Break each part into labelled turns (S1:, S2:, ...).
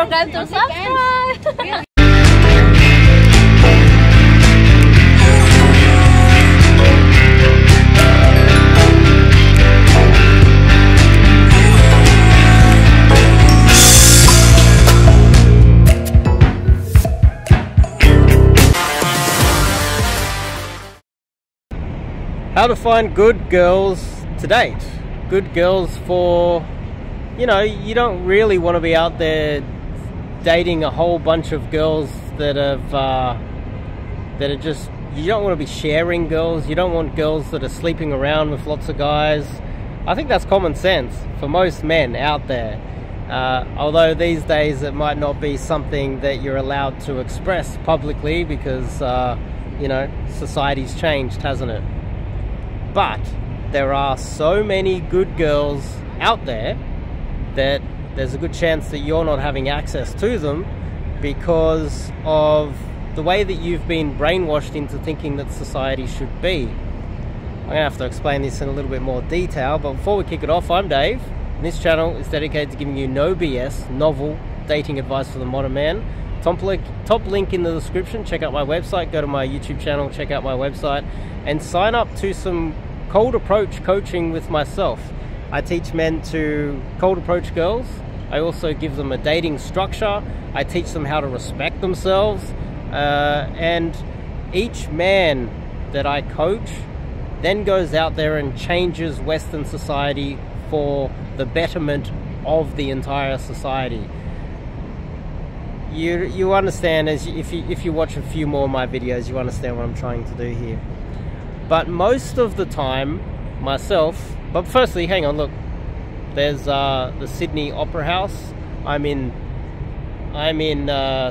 S1: forget to subscribe.
S2: How to find good girls to date. Good girls for, you know, you don't really want to be out there dating a whole bunch of girls that have that are just, you don't want to be sharing girls. You don't want girls that are sleeping around with lots of guys. I think that's common sense for most men out there. Although these days it might not be something that you're allowed to express publicly because you know, society's changed, hasn't it? But there are so many good girls out there that there's a good chance that you're not having access to them because of the way that you've been brainwashed into thinking that society should be. I'm going to have to explain this in a little bit more detail, but before we kick it off, I'm Dave, and this channel is dedicated to giving you no BS, novel dating advice for the modern man. Top link in the description. Check out my website, go to my YouTube channel, check out my website, and sign up to some cold approach coaching with myself. I teach men to cold approach girls. I also give them a dating structure. I teach them how to respect themselves. And each man that I coach then goes out there and changes Western society for the betterment of the entire society. You understand, as if you watch a few more of my videos, you understand what I'm trying to do here. But most of the time, myself. But firstly, hang on, look. There's the Sydney Opera House. I'm in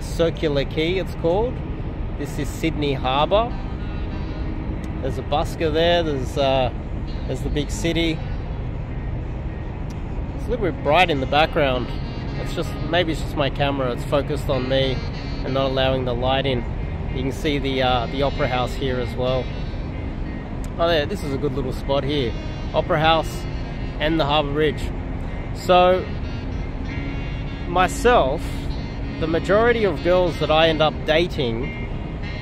S2: Circular Quay, it's called. This is Sydney Harbour. There's a busker there. There's the big city. It's a little bit bright in the background. Maybe it's just my camera. It's focused on me and not allowing the light in. You can see the Opera House here as well. Oh, there. This is a good little spot here. Opera House and the Harbour Bridge. So, myself, the majority of girls that I end up dating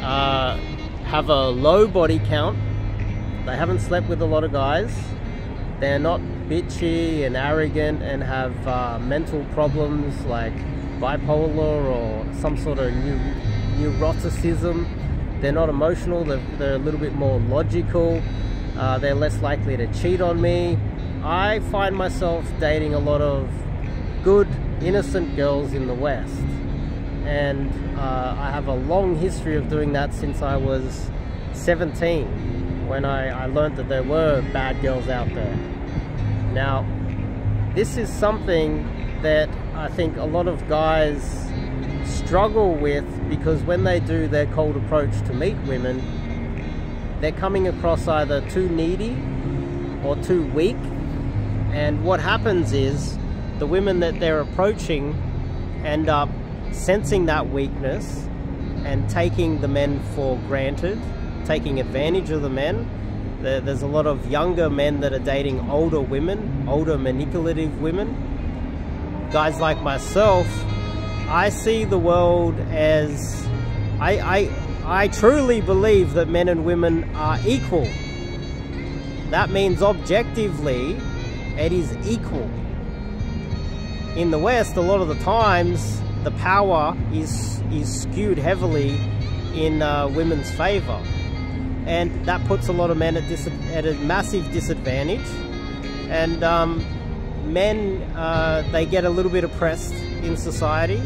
S2: have a low body count. They haven't slept with a lot of guys. They're not bitchy and arrogant and have mental problems like bipolar or some sort of neuroticism. They're not emotional. They're a little bit more logical. They're less likely to cheat on me. I find myself dating a lot of good, innocent girls in the West. And I have a long history of doing that since I was 17. When I learned that there were bad girls out there. Now, this is something that I think a lot of guys struggle with because when they do their cold approach to meet women, they're coming across either too needy or too weak. And what happens is the women that they're approaching end up sensing that weakness and taking the men for granted, taking advantage of the men. There's a lot of younger men that are dating older women, older manipulative women. Guys like myself, I see the world as, I truly believe that men and women are equal. That means objectively, it is equal. In the West, a lot of the times, the power is skewed heavily in women's favor. And that puts a lot of men at a massive disadvantage. And men, they get a little bit oppressed in society.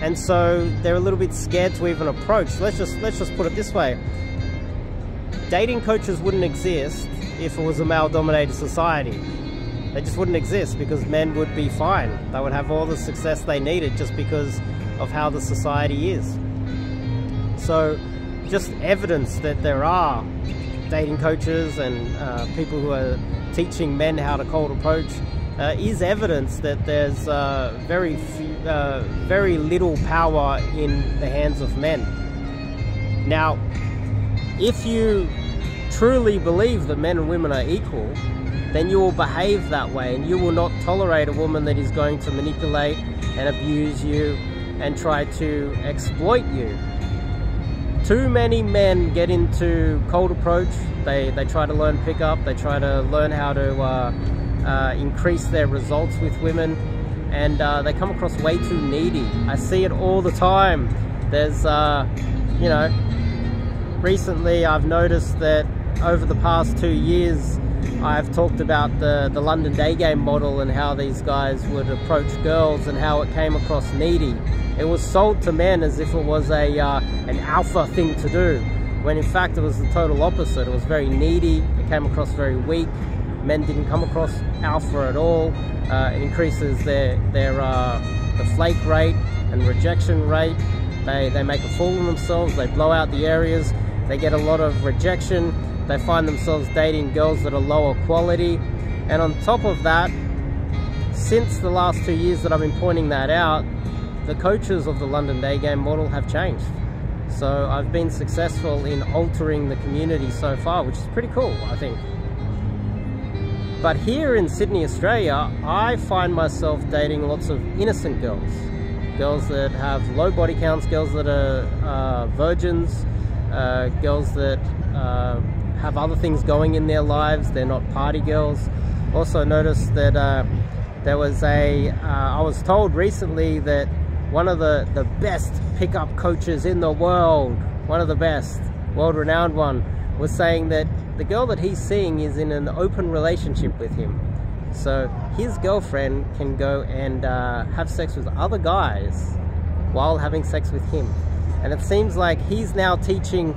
S2: And so they're a little bit scared to even approach. Let's just put it this way. Dating coaches wouldn't exist if it was a male-dominated society. They just wouldn't exist because men would be fine. They would have all the success they needed just because of how the society is. So, just evidence that there are dating coaches and people who are teaching men how to cold approach is evidence that there's very little power in the hands of men. Now, if you truly believe that men and women are equal, then you will behave that way and you will not tolerate a woman that is going to manipulate and abuse you and try to exploit you. Too many men get into cold approach. They try to learn pickup, they try to learn how to increase their results with women, and they come across way too needy. I see it all the time. There's, you know, recently I've noticed that over the past 2 years, I've talked about the London Daygame model and how these guys would approach girls and how it came across needy. It was sold to men as if it was an alpha thing to do, when in fact it was the total opposite. It was very needy, it came across very weak. Men didn't come across alpha at all. It increases the flake rate and rejection rate. They make a fool of themselves, they blow out the areas, they get a lot of rejection, they find themselves dating girls that are lower quality. And on top of that, since the last 2 years that I've been pointing that out, the coaches of the London Daygame model have changed. So I've been successful in altering the community so far, which is pretty cool, I think. But here in Sydney, Australia, I find myself dating lots of innocent girls. Girls that have low body counts, girls that are virgins, girls that have other things going in their lives. They're not party girls. Also noticed that there was I was told recently that one of the best pickup coaches in the world, one of the best, world-renowned one, was saying that the girl that he's seeing is in an open relationship with him. So his girlfriend can go and have sex with other guys while having sex with him. And it seems like he's now teaching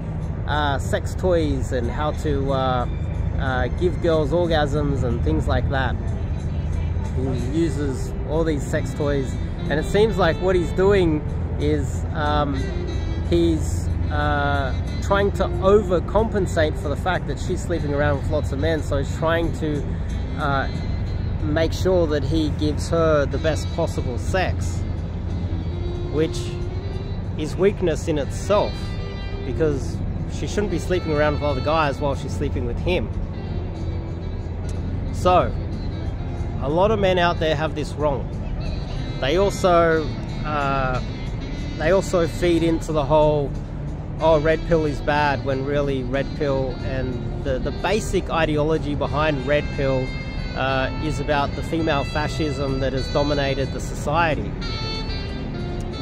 S2: sex toys and how to give girls orgasms and things like that. He uses all these sex toys, and it seems like what he's doing is he's trying to overcompensate for the fact that she's sleeping around with lots of men. So he's trying to make sure that he gives her the best possible sex, which is weakness in itself, because she shouldn't be sleeping around with other guys while she's sleeping with him. So a lot of men out there have this wrong. They also feed into the whole, oh, red pill is bad, when really red pill and the basic ideology behind red pill is about the female fascism that has dominated the society.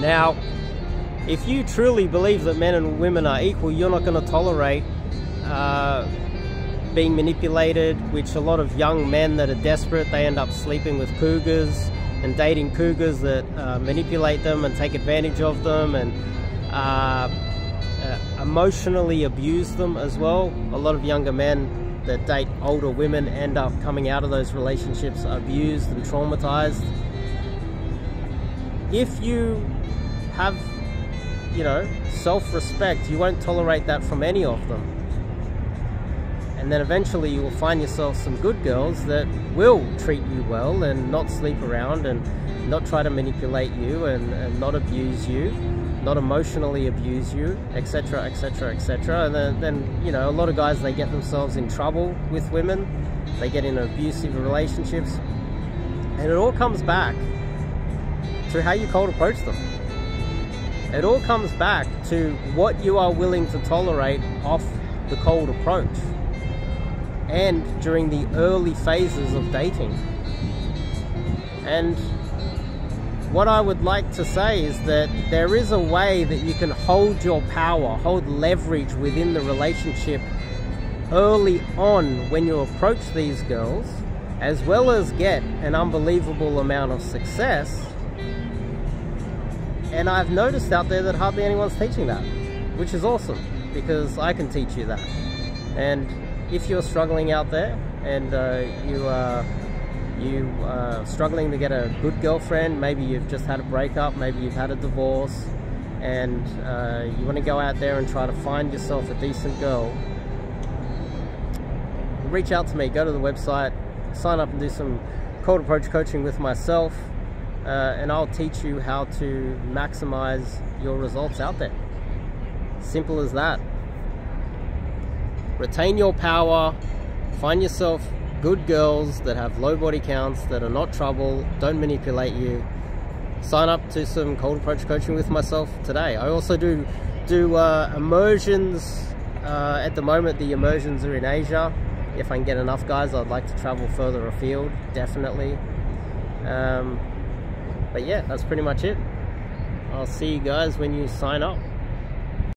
S2: Now, if you truly believe that men and women are equal, you're not going to tolerate being manipulated, which a lot of young men that are desperate, they end up sleeping with cougars and dating cougars that manipulate them and take advantage of them and emotionally abuse them as well. A lot of younger men that date older women end up coming out of those relationships abused and traumatized. If you have, you know, self-respect, you won't tolerate that from any of them. And then eventually you will find yourself some good girls that will treat you well and not sleep around and not try to manipulate you and not abuse you, not emotionally abuse you, etc, etc, etc. And then, you know, a lot of guys, they get themselves in trouble with women, they get in abusive relationships, and it all comes back to how you cold approach them. It all comes back to what you are willing to tolerate off the cold approach and during the early phases of dating. And what I would like to say is that there is a way that you can hold your power, hold leverage within the relationship early on when you approach these girls, as well as get an unbelievable amount of success. And I've noticed out there that hardly anyone's teaching that, which is awesome, because I can teach you that. And if you're struggling out there and you are struggling to get a good girlfriend, maybe you've just had a breakup, maybe you've had a divorce, and you want to go out there and try to find yourself a decent girl, reach out to me, go to the website, sign up and do some cold approach coaching with myself, and I'll teach you how to maximize your results out there. Simple as that. Retain your power, find yourself good girls that have low body counts, that are not trouble, don't manipulate you, sign up to some cold approach coaching with myself today. I also do immersions. At the moment, the immersions are in Asia. If I can get enough guys, I'd like to travel further afield, definitely. But yeah, that's pretty much it. I'll see you guys when you sign up.